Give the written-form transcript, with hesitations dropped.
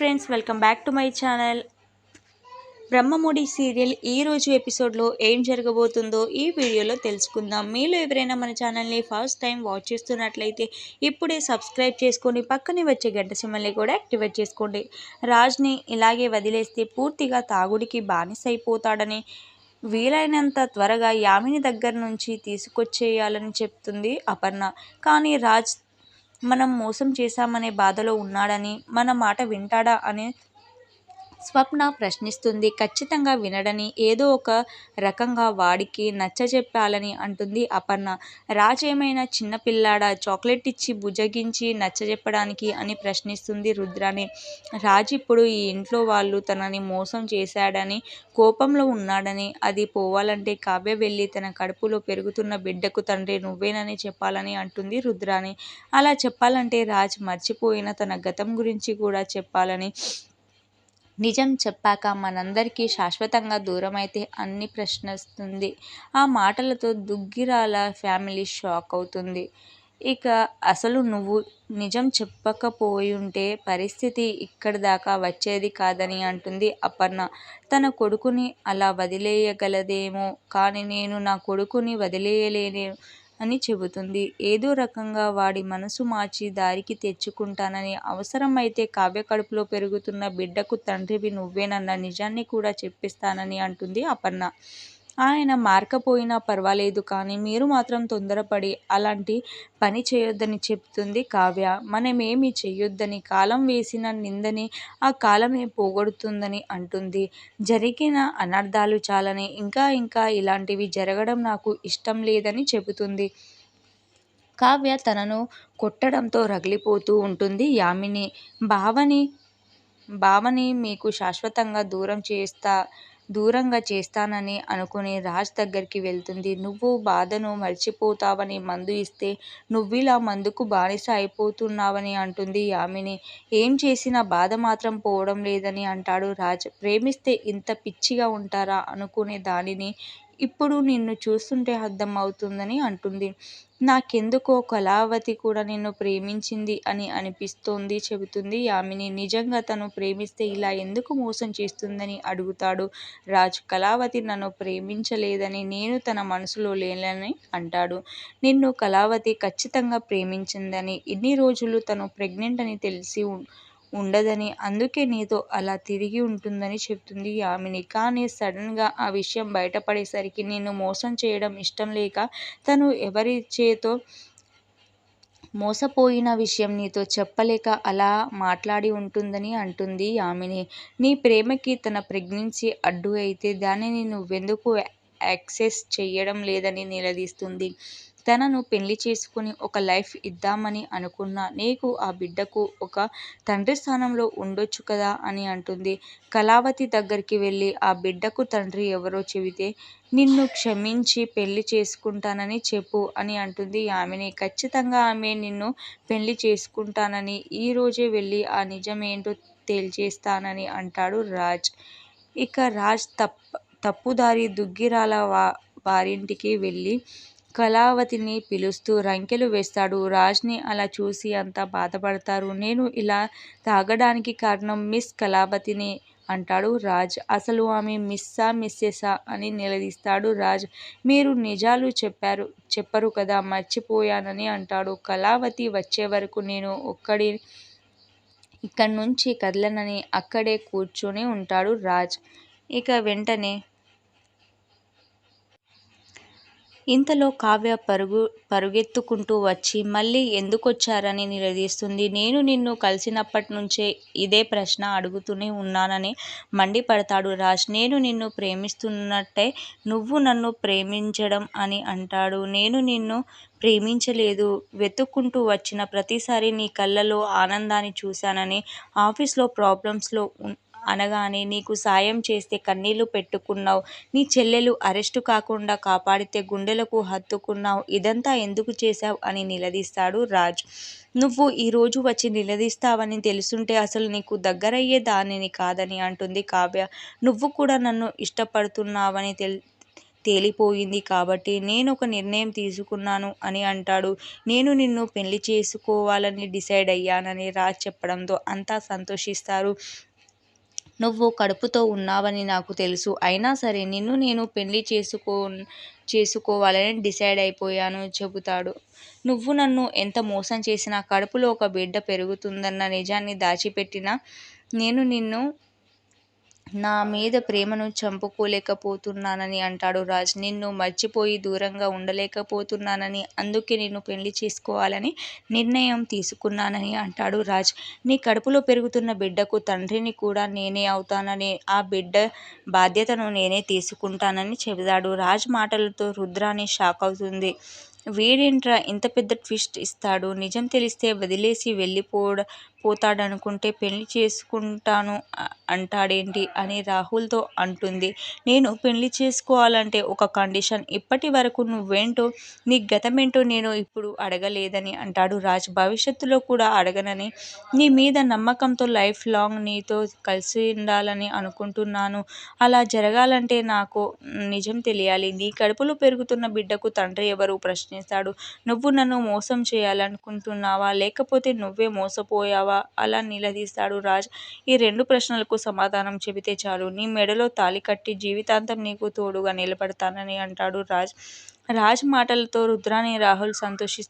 Friends, welcome back to my channel. Brahmamudi serial ఈ రోజు ఎపిసోడ్లో ఏం జరగబోతుందో ఈ వీడియోలో తెలుసుకుందాం. మీలో ఎవరైనా మన ఛానల్ని ఫస్ట్ టైం వాచ్ చేస్తున్నట్లయితే ఇప్పుడే సబ్స్క్రైబ్ చేసుకొని పక్కనే వచ్చే గంట సింబల్ని కూడా యాక్టివేట్ చేసుకోండి. రాజ్ని ఇలాగే వదిలేస్తే పూర్తిగా తాగుడికి బానిసైపోతాడని వీలైనంత త్వరగా యామిని దగ్గర నుంచి తీసుకొచ్చేయాలని చెప్తుంది అపర్ణ. కానీ రాజ్ మనం మోసం చేశామనే బాధలో ఉన్నాడని, మన మాట వింటాడా అనే స్వప్న ప్రశ్నిస్తుంది. ఖచ్చితంగా వినడని, ఏదో ఒక రకంగా వాడికి నచ్చజెప్పాలని అంటుంది అపర్ణ. రాజ్ ఏమైనా చిన్నపిల్లాడా చాక్లెట్ ఇచ్చి బుజ్జగించి నచ్చజెప్పడానికి అని ప్రశ్నిస్తుంది రుద్రాని. రాజ్ ఇప్పుడు ఈ ఇంట్లో వాళ్ళు తనని మోసం చేశాడని కోపంలో ఉన్నాడని, అది పోవాలంటే కావ్య వెళ్ళి తన కడుపులో పెరుగుతున్న బిడ్డకు తండ్రి నువ్వేనని చెప్పాలని అంటుంది రుద్రాని. అలా చెప్పాలంటే రాజ్ మర్చిపోయిన తన గతం గురించి కూడా చెప్పాలని, నిజం చెప్పాక మనందరికీ శాశ్వతంగా దూరమైతే అన్ని ప్రశ్నిస్తుంది. ఆ మాటలతో దుగ్గిరాల ఫ్యామిలీ షాక్ అవుతుంది. ఇక అసలు నువ్వు నిజం చెప్పకపోయుంటే పరిస్థితి ఇక్కడి దాకా వచ్చేది కాదని అంటుంది అపర్ణ. తన కొడుకుని అలా వదిలేయగలదేమో కానీ నేను నా కొడుకుని వదిలేయలేను అని చెబుతుంది. ఏదో రకంగా వాడి మనసు మార్చి దారికి తెచ్చుకుంటానని, అవసరమైతే కావ్య కడుపులో పెరుగుతున్న బిడ్డకు తండ్రివి నువ్వేనన్న నిజాన్ని కూడా చెప్పిస్తానని అంటుంది అపర్ణ. ఆయన మారకపోయినా పర్వాలేదు కానీ మీరు మాత్రం తొందరపడి అలాంటి పని చేయొద్దని చెప్తుంది కావ్య. మనమేమి చెయ్యొద్దని, కాలం వేసిన నిందని ఆ కాలమే పోగొడుతుందని అంటుంది. జరిగిన అనర్థాలు చాలని, ఇంకా ఇంకా ఇలాంటివి జరగడం నాకు ఇష్టం లేదని చెబుతుంది. కావ్య తనను కొట్టడంతో రగిలిపోతూ ఉంటుంది యామిని. బావని మీకు శాశ్వతంగా దూరంగా చేస్తానని అనుకుని రాజ్ దగ్గరికి వెళ్తుంది. నువ్వు బాధను మర్చిపోతావని మందు ఇస్తే నువ్విలా మందుకు బానిస అయిపోతున్నావని అంటుంది యామిని. ఏం చేసినా బాధ మాత్రం పోవడం లేదని అంటాడు రాజ్. ప్రేమిస్తే ఇంత పిచ్చిగా ఉంటారా అనుకునే దానిని ఇప్పుడు నిన్ను చూస్తుంటే అర్థం అవుతుందని అంటుంది. నాకెందుకో కళావతి కూడా నిన్ను ప్రేమించింది అని అనిపిస్తోంది చెబుతుంది యామిని. నిజంగా తను ప్రేమిస్తే ఇలా ఎందుకు మోసం చేస్తుందని అడుగుతాడు రాజ్. కళావతి నన్ను ప్రేమించలేదని, నేను తన మనసులో లేనని అంటాడు. నిన్ను కళావతి ఖచ్చితంగా ప్రేమించిందని, ఇన్ని రోజులు తను ప్రెగ్నెంట్ అని తెలిసి ఉండదని, అందుకే నీతో అలా తిరిగి ఉంటుందని చెప్తుంది యామిని. కానీ సడన్గా ఆ విషయం బయటపడేసరికి నిన్ను మోసం చేయడం ఇష్టం లేక తను ఎవరి చేతో మోసపోయిన విషయం నీతో చెప్పలేక అలా మాట్లాడి ఉంటుందని అంటుంది యామిని. నీ ప్రేమకి తన ప్రెగ్నెన్సీ అడ్డు అయితే దానిని నువ్వెందుకు యాక్సెస్ చెయ్యడం లేదని నిలదీస్తుంది. తనను పెళ్లి చేసుకుని ఒక లైఫ్ ఇద్దామని అనుకున్నా నీకు ఆ బిడ్డకు ఒక తండ్రి స్థానంలో ఉండొచ్చు కదా అని అంటుంది. కళావతి దగ్గరికి వెళ్ళి ఆ బిడ్డకు తండ్రి ఎవరో చెబితే నిన్ను క్షమించి పెళ్లి చేసుకుంటానని చెప్పు అని అంటుంది యామిని. ఖచ్చితంగా ఆమె నిన్ను పెళ్లి చేసుకుంటానని, ఈ రోజే వెళ్ళి ఆ నిజమేంటో తేల్చేస్తానని అంటాడు రాజ్. ఇక రాజ్ తప్పుదారి దుగ్గిరాల వారింటికి వెళ్ళి కళావతిని పిలుస్తూ రంకెలు వేస్తాడు. రాజ్ని అలా చూసి అంతా బాధపడతారు. నేను ఇలా తాగడానికి కారణం మిస్ కళావతిని అంటాడు రాజ్. అసలు ఆమె మిస్సా మిస్సెసా అని నిలదీస్తాడు రాజ్. మీరు నిజాలు చెప్పరు కదా, మర్చిపోయానని అంటాడు. కళావతి వచ్చే వరకు నేను ఇక్కడి నుంచి కదలనని అక్కడే కూర్చొని ఉంటాడు రాజ్. ఇక వెంటనే ఇంతలో కావ్య పరుగెత్తుకుంటూ వచ్చి మళ్ళీ ఎందుకొచ్చారని నిలదీస్తుంది. నేను నిన్ను కలిసినప్పటి నుంచే ఇదే ప్రశ్న అడుగుతూనే ఉన్నానని మండిపడతాడు రాజ్. నేను నిన్ను ప్రేమిస్తున్నట్టే నువ్వు నన్ను ప్రేమించడం అని అంటాడు. నేను నిన్ను ప్రేమించలేదు. వెతుక్కుంటూ వచ్చిన ప్రతిసారి నీ కళ్ళలో ఆనందాన్ని చూశానని, ఆఫీస్లో ప్రాబ్లమ్స్లో అనగానే నీకు సాయం చేస్తే కన్నీళ్లు పెట్టుకున్నావు. నీ చెల్లెలు అరెస్టు కాకుండా కాపాడితే గుండెలకు హత్తుకున్నావు. ఇదంతా ఎందుకు చేశావు అని నిలదీస్తాడు రాజ్. నువ్వు ఈరోజు వచ్చి నిలదీస్తావని తెలుసుంటే అసలు నీకు దగ్గరయ్యే దానిని కాదని అంటుంది కావ్య. నువ్వు కూడా నన్ను ఇష్టపడుతున్నావని తేలిపోయింది కాబట్టి నేను ఒక నిర్ణయం తీసుకున్నాను అని అంటాడు. నేను నిన్ను పెళ్లి చేసుకోవాలని డిసైడ్ అయ్యానని రాజ్ చెప్పడంతో అంతా సంతోషిస్తారు. నువ్వు కడుపుతో ఉన్నావని నాకు తెలుసు. అయినా సరే నిన్ను నేను పెళ్లి చేసుకోవాలని డిసైడ్ అయిపోయాను చెబుతాడు. నువ్వు నన్ను ఎంత మోసం చేసినా, కడుపులో ఒక బిడ్డ పెరుగుతుందన్న నిజాన్ని దాచిపెట్టినా నేను నా మీద ప్రేమను చంపుకోలేకపోతున్నానని అంటాడు రాజ్. నిన్ను మర్చిపోయి దూరంగా ఉండలేకపోతున్నానని, అందుకే నిన్ను పెళ్లి చేసుకోవాలని నిర్ణయం తీసుకున్నానని అంటాడు రాజ్. నీ కడుపులో పెరుగుతున్న బిడ్డకు తండ్రిని కూడా నేనే అవుతానని, ఆ బిడ్డ బాధ్యతను నేనే తీసుకుంటానని చెబుతాడు. రాజ్ మాటలతో రుద్రాణి షాక్ అవుతుంది. వీడేంట్రా ఇంత పెద్ద ట్విస్ట్ ఇస్తాడు, నిజం తెలిస్తే వదిలేసి పోతాడనుకుంటే పెళ్లి చేసుకుంటాను అంటాడేంటి అని రాహుల్తో అంటుంది. నేను పెళ్లి చేసుకోవాలంటే ఒక కండిషన్. ఇప్పటి వరకు నువ్వేంటో, నీ గతమేంటో నేను ఇప్పుడు అడగలేదని అంటాడు రాజ్. భవిష్యత్తులో కూడా అడగనని, నీ మీద నమ్మకంతో లైఫ్ లాంగ్ నీతో కలిసుండాలని అనుకుంటున్నాను. అలా జరగాలంటే నాకు నిజం తెలియాలి. నీ కడుపులో పెరుగుతున్న బిడ్డకు తండ్రి ఎవరు ప్రశ్నిస్తాడు. నువ్వు నన్ను మోసం చేయాలనుకుంటున్నావా, లేకపోతే నువ్వే మోసపోయావా అలా నిలదీస్తాడు రాజ్. ఈ 2 ప్రశ్నలకు సమాధానం చెబితే చాలు, నీ మెడలో తాళి కట్టి జీవితాంతం నీకు తోడుగా నిలబడతానని అంటాడు రాజ్. రాజ్ మాటలతో రుద్రాణి, రాహుల్ సంతోషిస్తారు.